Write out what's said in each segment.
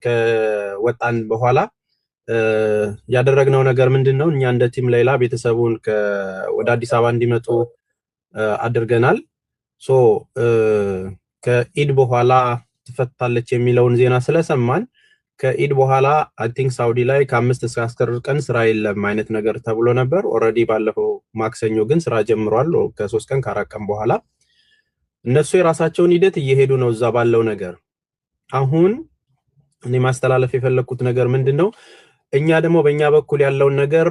ከወጣን በኋላ ያደረግነው ነገር ምንድነው? እኛ እንደ ቲም ሌላ ቤተሰቡን ወደ አዲስ አበባ እንዲመጡ አድርገናል። ሶ ከኢድ በኋላ ትፈታለች የሚለውን ዜና ስለሰማን ከኢድ በኋላ አይ ቲንክ ሳውዲ ላይ ከ5 እስከ 10 ቀን ስራ የለም አይነት ነገር ተብሎ ነበር። ኦሬዲ ባለፈው ማክሰኞ ግን ስራ ጀምሯል። ከ3 ቀን ከ4 ቀን በኋላ እነሱ የራሳቸውን ሂደት እየሄዱ ነው እዛ ባለው ነገር። አሁን እኔ ማስተላለፍ የፈለኩት ነገር ምንድነው? እኛ ደግሞ በእኛ በኩል ያለውን ነገር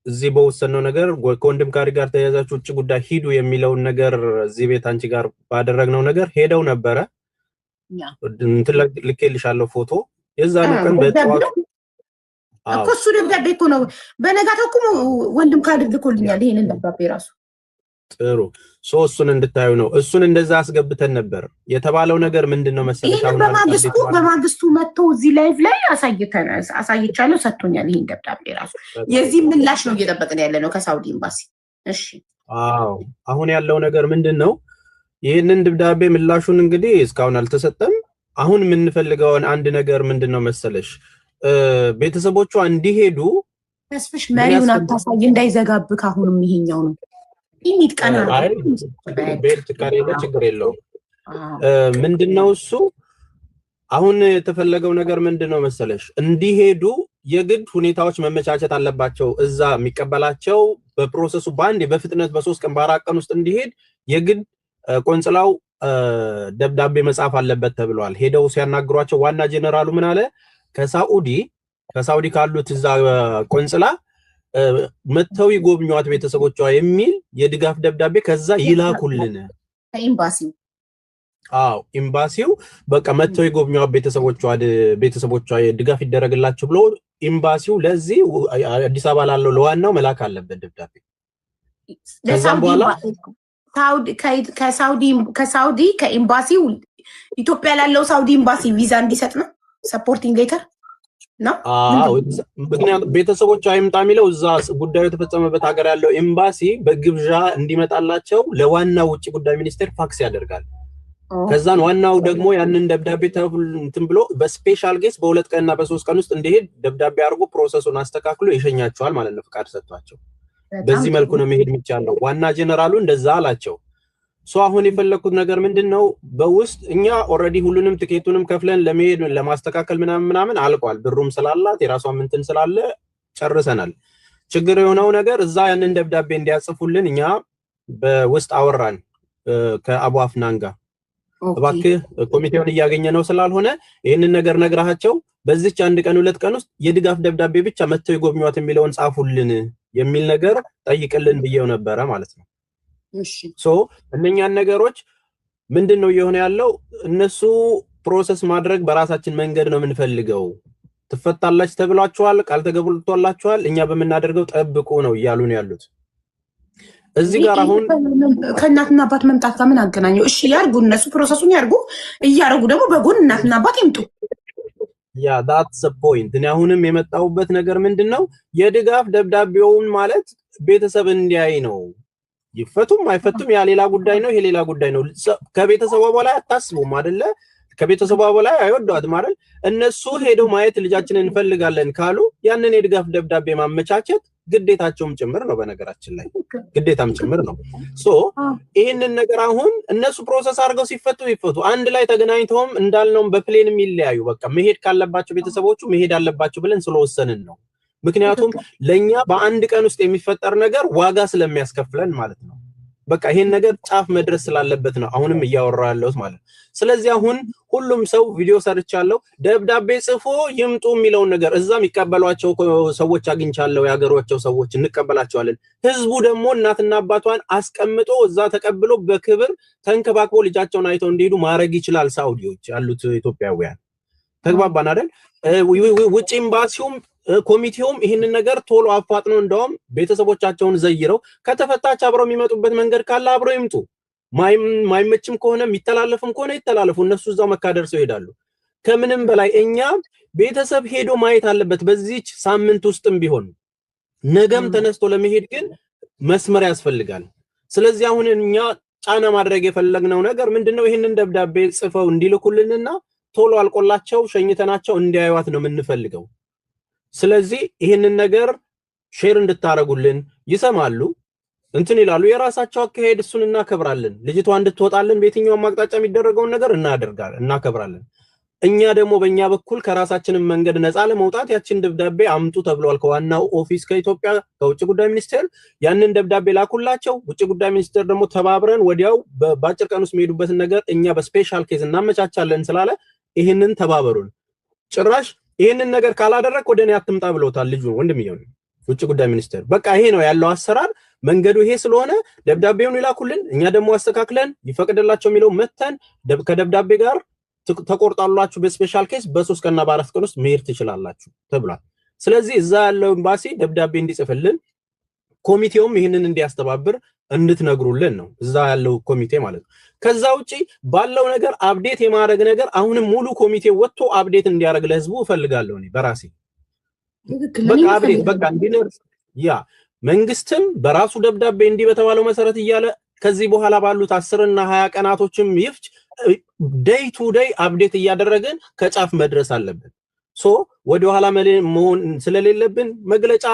እዚህ በወሰነው ነገር ከወንድም ጋር ተያያዛችሁ ውጭ ጉዳይ ሂዱ የሚለውን ነገር እዚህ ቤት አንቺ ጋር ባደረግነው ነገር ሄደው ነበረ። እንትን ልኬልሻለሁ ፎቶ የዛን ቀን በጠዋት እኮ እሱ ደብዳቤ እኮ ነው። በነጋታው እኮ ወንድም ካርድ ልኮልኛል ይሄንን ደብዳቤ ራሱ። ጥሩ እሱን እንድታዩ ነው። እሱን እንደዛ አስገብተን ነበር። የተባለው ነገር ምንድነው መሰለሽ? አሁን በማግስቱ መጥቶ እዚህ ላይቭ ላይ አሳይቻለሁ፣ ሰጥቶኛል ይሄን ደብዳቤ ራሱ። የዚህ ምላሽ ነው እየጠበቅን ያለ ነው ከሳውዲ ኤምባሲ። እሺ አዎ፣ አሁን ያለው ነገር ምንድነው? ይሄንን ደብዳቤ ምላሹን እንግዲህ እስካሁን አልተሰጠም። አሁን የምንፈልገውን አንድ ነገር ምንድነው መሰለሽ? ቤተሰቦቿ እንዲሄዱ ተስፍሽ መሪውን አታሳይ እንዳይዘጋብክ። አሁንም ይሄኛው ነው ይሚጥቀና ቤልት ካሬለ ችግር የለውም። ምንድነው እሱ አሁን የተፈለገው ነገር ምንድነው መሰለሽ? እንዲሄዱ የግድ ሁኔታዎች መመቻቸት አለባቸው። እዛ የሚቀበላቸው በፕሮሰሱ ባንዴ በፍጥነት በ3 ቀን በ4 ቀን ውስጥ እንዲሄድ የግድ ቆንጽላው ደብዳቤ መጻፍ አለበት ተብሏል። ሄደው ሲያናግሯቸው ዋና ጄኔራሉ ምን አለ? ከሳውዲ ካሉት እዛ ቆንጽላ መተው ይጎብኙት ቤተሰቦቿ የሚል የድጋፍ ደብዳቤ ከዛ ይላኩልን ኤምባሲው። አዎ ኤምባሲው በቃ መተው ይጎብኙት ቤተሰቦቿ ድጋፍ ይደረግላችሁ ብሎ ኤምባሲው ለዚህ አዲስ አበባ ላለው ለዋናው መላክ አለበት ደብዳቤ። ከዛም በኋላ ከሳውዲ ከኤምባሲው ኢትዮጵያ ላለው ሳውዲ ኤምባሲ ቪዛ እንዲሰጥ ነው ሰፖርቲንግ ሌተር ነው። ምክንያቱም ቤተሰቦቿ አይምጣ የሚለው እዛ ጉዳዩ የተፈጸመበት ሀገር ያለው ኤምባሲ በግብዣ እንዲመጣላቸው ለዋናው ውጭ ጉዳይ ሚኒስቴር ፋክስ ያደርጋል። ከዛን ዋናው ደግሞ ያንን ደብዳቤ እንትን ብሎ በስፔሻል ጌስ በ2 ቀንና በ3 ቀን ውስጥ እንዲሄድ ደብዳቤ አድርጎ ፕሮሰሱን አስተካክሎ ይሸኛቸዋል ማለት ነው። ፍቃድ ሰጥቷቸው በዚህ መልኩ ነው መሄድ የሚቻለው። ዋና ጄኔራሉ እንደዛ አላቸው። አሁን የፈለኩት ነገር ምንድነው? በውስጥ እኛ ኦሬዲ ሁሉንም ትኬቱንም ከፍለን ለመሄድ ለማስተካከል ምናምን አልቋል። ብሩም ስላላት የራሷም እንትን ስላለ ጨርሰናል። ችግር የሆነው ነገር እዛ ያንን ደብዳቤ እንዲያጽፉልን እኛ በውስጥ አወራን ከአቡ አፍናን ጋር። እባክህ ኮሚቴውን እያገኘ ነው ስላልሆነ ይሄንን ነገር ነግራቸው በዚች 1 ቀን 2 ቀን ውስጥ የድጋፍ ደብዳቤ ብቻ መተው ይጎብኙት የሚለውን ጻፉልን የሚል ነገር ጠይቅልን ብየው ነበረ ማለት ነው። እሺ እነኛን ነገሮች ምንድነው እየሆነ ያለው? እነሱ ፕሮሰስ ማድረግ በራሳችን መንገድ ነው የምንፈልገው። ትፈታላች ተብሏቸዋል፣ ቃል ተገብቶላቸዋል፣ እኛ በመናደርገው ጠብቁ ነው እያሉ ነው ያሉት። እዚህ ጋር አሁን ከእናትና አባት መምጣት ጋር ምን አገናኘው? እሺ ያርጉ፣ እነሱ ፕሮሰሱን ያርጉ። እያረጉ ደግሞ በጎን እናትና አባት ይምጡ። ያ that's the point። እኔ አሁንም የመጣሁበት ነገር ምንድነው? የድጋፍ ደብዳቤውን ማለት ቤተሰብ እንዲያይ ነው። ይፈቱም አይፈቱም ያ ሌላ ጉዳይ ነው፣ ይሄ ሌላ ጉዳይ ነው። ከቤተሰቧ በላይ አታስቡም አይደለ? ከቤተሰቧ በላይ አይወዷትም አይደል? እነሱ ሄደው ማየት ልጃችንን እንፈልጋለን ካሉ ያንን የድጋፍ ደብዳቤ ማመቻቸት ግዴታቸውም ጭምር ነው። በነገራችን ላይ ግዴታም ጭምር ነው። ይሄንን ነገር አሁን እነሱ ፕሮሰስ አድርገው ሲፈቱ ይፈቱ፣ አንድ ላይ ተገናኝተውም እንዳልነውም በፕሌንም ይለያዩ። በቃ መሄድ ካለባቸው ቤተሰቦቹ መሄድ አለባቸው ብለን ስለወሰንን ነው። ምክንያቱም ለኛ በአንድ ቀን ውስጥ የሚፈጠር ነገር ዋጋ ስለሚያስከፍለን ማለት ነው። በቃ ይሄን ነገር ጫፍ መድረስ ስላለበት ነው አሁንም እያወራው ያለሁት ማለት። ስለዚህ አሁን ሁሉም ሰው ቪዲዮ ሰርቻለሁ፣ ደብዳቤ ጽፎ ይምጡ የሚለውን ነገር እዛም ይቀበሏቸው ሰዎች አግኝቻለሁ፣ ያገሯቸው ሰዎች እንቀበላቸዋለን። ህዝቡ ደግሞ እናትና አባቷን አስቀምጦ እዛ ተቀብሎ በክብር ተንከባክቦ ልጃቸውን አይተው እንዲሄዱ ማድረግ ይችላል። ሳውዲዎች ያሉት ኢትዮጵያውያን ተግባባን አይደል? ውጭ ኤምባሲውም ኮሚቴውም ይሄንን ነገር ቶሎ አፋጥነው እንደውም ቤተሰቦቻቸውን ዘይረው ከተፈታች አብረው የሚመጡበት መንገድ ካለ አብረው ይምጡ። ማይመችም ከሆነ የሚተላለፍም ከሆነ ይተላለፉ። እነሱ እዛው መካደር ሰው ይሄዳሉ። ከምንም በላይ እኛ ቤተሰብ ሄዶ ማየት አለበት በዚህች ሳምንት ውስጥም ቢሆን። ነገም ተነስቶ ለመሄድ ግን መስመር ያስፈልጋል። ስለዚህ አሁን እኛ ጫና ማድረግ የፈለግነው ነገር ምንድነው? ይሄንን ደብዳቤ ጽፈው እንዲልኩልንና ቶሎ አልቆላቸው ሸኝተናቸው እንዲያዩት ነው የምንፈልገው ስለዚህ ይሄንን ነገር ሼር እንድታረጉልን ይሰማሉ እንትን ይላሉ የራሳቸው አካሄድ እሱን እናከብራለን ልጅቷ እንድትወጣልን በየትኛው ማቅጣጫ የሚደረገው ነገር እናከብራለን እኛ ደግሞ በእኛ በኩል ከራሳችን መንገድ ነፃ ለመውጣት ያችን ደብዳቤ አምጡ ተብሏል ከዋናው ኦፊስ ከኢትዮጵያ ከውጭ ጉዳይ ሚኒስቴር ያንን ደብዳቤ ላኩላቸው ውጭ ጉዳይ ሚኒስቴር ደግሞ ተባብረን ወዲያው በአጭር ቀን ውስጥ የሚሄዱበትን ነገር እኛ በስፔሻል ኬዝ እናመቻቻለን ስላለ ይሄንን ተባበሩን ጭራሽ ይሄንን ነገር ካላደረክ ወደኔ አትምጣ ብለውታል ልጁ ወንድምየው ውጭ ጉዳይ ሚኒስቴር በቃ ይሄ ነው ያለው አሰራር መንገዱ ይሄ ስለሆነ ደብዳቤውን ይላኩልን እኛ ደግሞ አስተካክለን ይፈቅድላቸው የሚለው መተን ከደብዳቤ ጋር ተቆርጣላችሁ በስፔሻል ኬስ በ3 ቀንና በ4 ቀን ውስጥ መሄድ ትችላላችሁ ተብሏል ስለዚህ እዛ ያለው ኤምባሲ ደብዳቤ እንዲጽፍልን ኮሚቴውም ይሄንን እንዲያስተባብር እንድትነግሩልን ነው እዛ ያለው ኮሚቴ ማለት ነው ከዛ ውጪ ባለው ነገር አፕዴት የማድረግ ነገር አሁንም ሙሉ ኮሚቴ ወጥቶ አፕዴት እንዲያደርግ ለህዝቡ ፈልጋለሁ እኔ በራሴ በቃ አፕዴት በቃ እንዲነር ያ መንግስትም በራሱ ደብዳቤ እንዲ በተባለው መሰረት ይያለ ከዚህ በኋላ ባሉት 10 እና 20 ቀናቶችም ይፍጭ ዴይ ቱ ዴይ አፕዴት ያደረገን ከጫፍ መድረስ አለብን ሶ ወደ ኋላ መሆን ስለሌለብን መግለጫ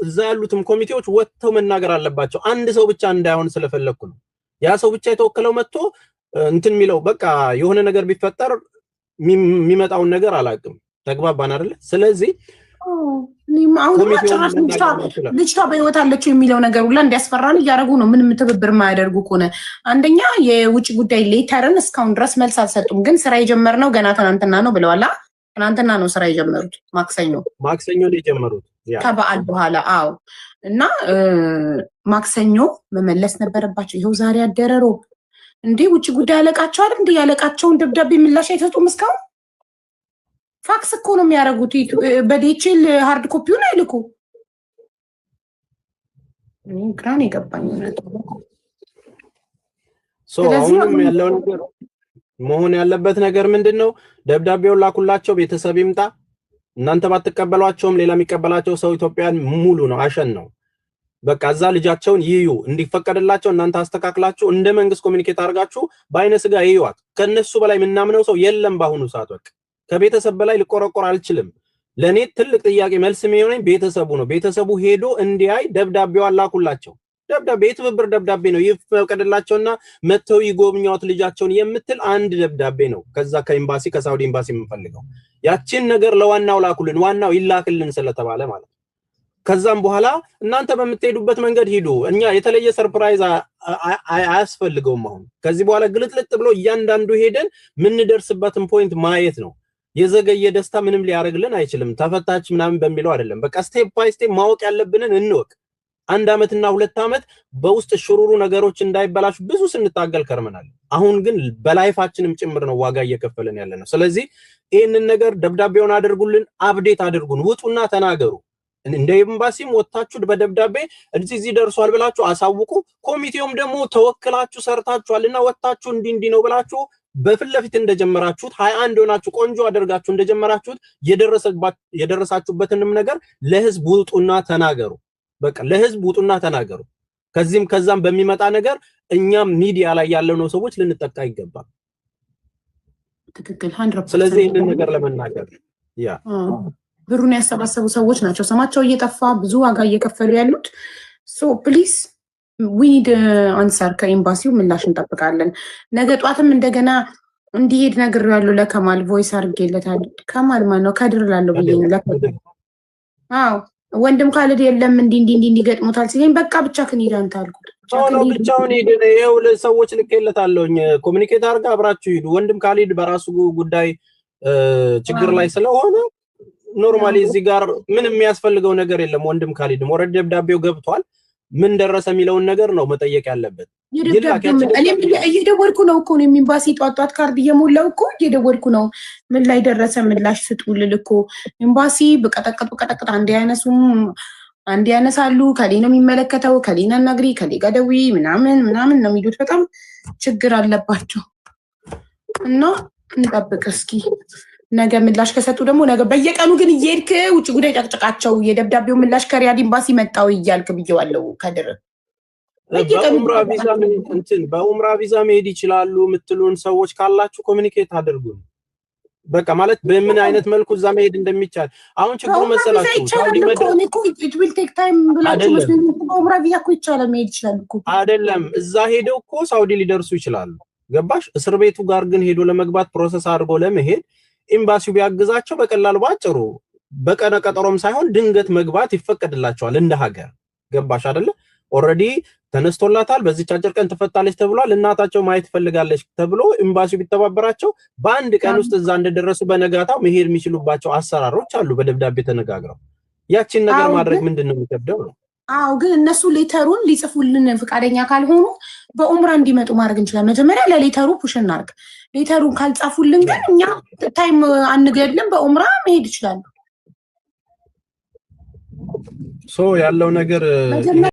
እዛ ያሉትም ኮሚቴዎች ወጥተው መናገር አለባቸው አንድ ሰው ብቻ እንዳይሆን ስለፈለኩ ነው ያ ሰው ብቻ የተወከለው መጥቶ እንትን ሚለው በቃ የሆነ ነገር ቢፈጠር የሚመጣው ነገር አላቅም ተግባባን አይደል ስለዚህ ልጅቷ በህይወት አለችው የሚለው ነገር ሁላ እንዲያስፈራን እያደረጉ ነው ምንም ትብብር ማያደርጉ ከሆነ አንደኛ የውጭ ጉዳይ ሌተርን እስካሁን ድረስ መልስ አልሰጡም ግን ስራ የጀመርነው ገና ትናንትና ነው ብለዋላ ትናንትና ነው ስራ የጀመሩት ማክሰኞ ነው የጀመሩት ከበዓል በኋላ አዎ እና ማክሰኞ መመለስ ነበረባቸው ይሄው ዛሬ አደረሮ እንዴ ውጭ ጉዳይ አለቃቸው አይደል እንዴ ያለቃቸውን ደብዳቤ ምላሽ አይሰጡም እስካሁን ፋክስ እኮ ነው የሚያደርጉት በዲኤችኤል ሃርድ ኮፒውን አይልኩ ግራን ይገባኝ አሁንም ያለው ነገር መሆን ያለበት ነገር ምንድነው ደብዳቤውን ላኩላቸው ቤተሰብ ይምጣ እናንተ ባትቀበሏቸውም ሌላ የሚቀበላቸው ሰው ኢትዮጵያን ሙሉ ነው አሸን ነው በቃ እዛ ልጃቸውን ይዩ እንዲፈቀድላቸው እናንተ አስተካክላችሁ እንደ መንግስት ኮሙኒኬት አድርጋችሁ በአይነ ስጋ ይዩት ከነሱ በላይ ምናምነው ሰው የለም ባሁኑ ሰዓት ወቅ ከቤተሰብ በላይ ልቆረቆር አልችልም ለኔ ትልቅ ጥያቄ መልስ የሚሆነኝ ቤተሰቡ ነው ቤተሰቡ ሄዶ እንዲያይ ደብዳቤው አላኩላቸው ደብዳቤ የትብብር ደብዳቤ ነው ይፈቀድላቸውና መተው ይጎብኛውት ልጃቸውን የምትል አንድ ደብዳቤ ነው ከዛ ከኤምባሲ ከሳውዲ ኤምባሲ የምንፈልገው ያቺን ነገር ለዋናው ላኩልን ዋናው ይላክልን ስለተባለ ማለት ከዛም በኋላ እናንተ በመትሄዱበት መንገድ ሂዱ እኛ የተለየ ሰርፕራይዝ አያስፈልገውም አሁን ከዚህ በኋላ ግልጥልጥ ብሎ እያንዳንዱ ሄደን ምን ደርስበትን ፖይንት ማየት ነው የዘገየ ደስታ ምንም ሊያረግልን አይችልም ተፈታች ምናምን በሚለው አይደለም በቃ ስቴፕ ባይ ስቴፕ ማወቅ ያለብንን እንወቅ 1 አመትና 2 አመት በውስጥ ሽሩሩ ነገሮች እንዳይበላሹ ብዙ ስንታገል ከርመናል አሁን ግን በላይፋችንም ጭምር ነው ዋጋ እየከፈለን ያለነው ስለዚህ ይሄንን ነገር ደብዳቤውን አድርጉልን አፕዴት አድርጉን ውጡና ተናገሩ እንደ ኤምባሲም ወጣችሁ በደብዳቤ እዚህ ደርሷል ብላችሁ አሳውቁ ኮሚቴውም ደግሞ ተወክላችሁ ሰርታችኋልና ወጣችሁ እንዲ ነው ብላችሁ በፍለፊት እንደጀመራችሁት 21 ሆናችሁ ቆንጆ አደርጋችሁ እንደጀመራችሁት የደረሳችሁበትንም ነገር ለህዝብ ውጡና ተናገሩ በቃ ለህዝብ ውጡና ተናገሩ ከዛም በሚመጣ ነገር እኛም ሚዲያ ላይ ያለነው ሰዎች ልንጠቃ ይገባል ትክክል 100% ስለዚህ ይሄን ነገር ለመናገር ያ ብሩን ያሰባሰቡ ሰዎች ናቸው ሰማቸው እየጠፋ ብዙ ዋጋ እየከፈሉ ያሉት ሶ ፕሊዝ we need answer ከኤምባሲው ምላሽ እንጠብቃለን ነገ ጧትም እንደገና እንዲሄድ ነገር ያለው ለከማል ቮይስ አርጌለታል ከማል ማነው ከድርላለው ብዬ አዎ ወንድም ካልድ የለም እንዲገጥሙታል ሲለኝ በቃ ብቻ ከኒዳን ታልኩት ብቻውን ሄደ ይሄው ለሰዎች ልከለታለውኝ ኮሙኒኬት አርጋ አብራችሁ ሂዱ ወንድም ካልድ በራሱ ጉዳይ ችግር ላይ ስለሆነ ኖርማሊ እዚህ ጋር ምንም የሚያስፈልገው ነገር የለም ወንድም ካልድም ወረድ ደብዳቤው ገብቷል ምን ደረሰ የሚለውን ነገር ነው መጠየቅ ያለበት እኔም እየደወልኩ ነው እኮ ነው ኤምባሲ ጧት ካርድ እየሞላው እኮ እየደወልኩ ነው ምን ላይ ደረሰ ምላሽ ስጡልል እኮ ኤምባሲ በቀጠቀጥ አንድ ያነሳሉ ከሌ ነው የሚመለከተው ከሌና ነግሪ ከሌ ጋደዊ ምናምን ነው የሚሉት በጣም ችግር አለባቸው እና እንጠብቅ እስኪ ነገ ምላሽ ከሰጡ ደግሞ ነገ በየቀኑ ግን እየሄድክ ውጭ ጉዳይ ጨቅጨቃቸው የደብዳቤው ምላሽ ከሪያድ ኤምባሲ መጣው እያልክ ብየዋለሁ ከድር በኡምራ ቪዛ መሄድ ይችላሉ የምትሉን ሰዎች ካላችሁ ኮሙኒኬት አድርጉን በቃ ማለት በምን አይነት መልኩ እዛ መሄድ እንደሚቻል አሁን ችግሩ መሰላችሁ ሳውዲ መድረስ it will take time ብላችሁ መስሎኝ በኡምራ ቪዛ እኮ ይቻላል መሄድ ይችላል እኮ አይደለም እዛ ሄደው እኮ ሳውዲ ሊደርሱ ይችላሉ ገባሽ እስር ቤቱ ጋር ግን ሄዶ ለመግባት ፕሮሰስ አድርጎ ለመሄድ ኤምባሲው ቢያግዛቸው በቀላሉ ባጭሩ በቀነ ቀጠሮም ሳይሆን ድንገት መግባት ይፈቀድላቸዋል እንደ ሀገር ገባሽ አይደለ ኦሬዲ ተነስቶላታል በዚህ አጭር ቀን ተፈታለች ተብሏል እናታቸው ማየት ፈልጋለች ተብሎ ኤምባሲው ቢተባበራቸው በአንድ ቀን ውስጥ እዛ እንደደረሱ በነጋታው መሄድ የሚችሉባቸው አሰራሮች አሉ በደብዳቤ ተነጋግረው ያቺን ነገር ማድረግ ምንድነው የሚከብደው ነው አው ግን እነሱ ሌተሩን ሊጽፉልን ፍቃደኛ ካልሆኑ በኡምራ እንዲመጡ ማድረግ እንችላለን መጀመሪያ ለሌተሩ ፑሽ እናርግ ሌተሩን ካልጻፉልን ግን እኛ ታይም አንገድልም በኡምራ መሄድ ይችላሉ ሶ ያለው ነገር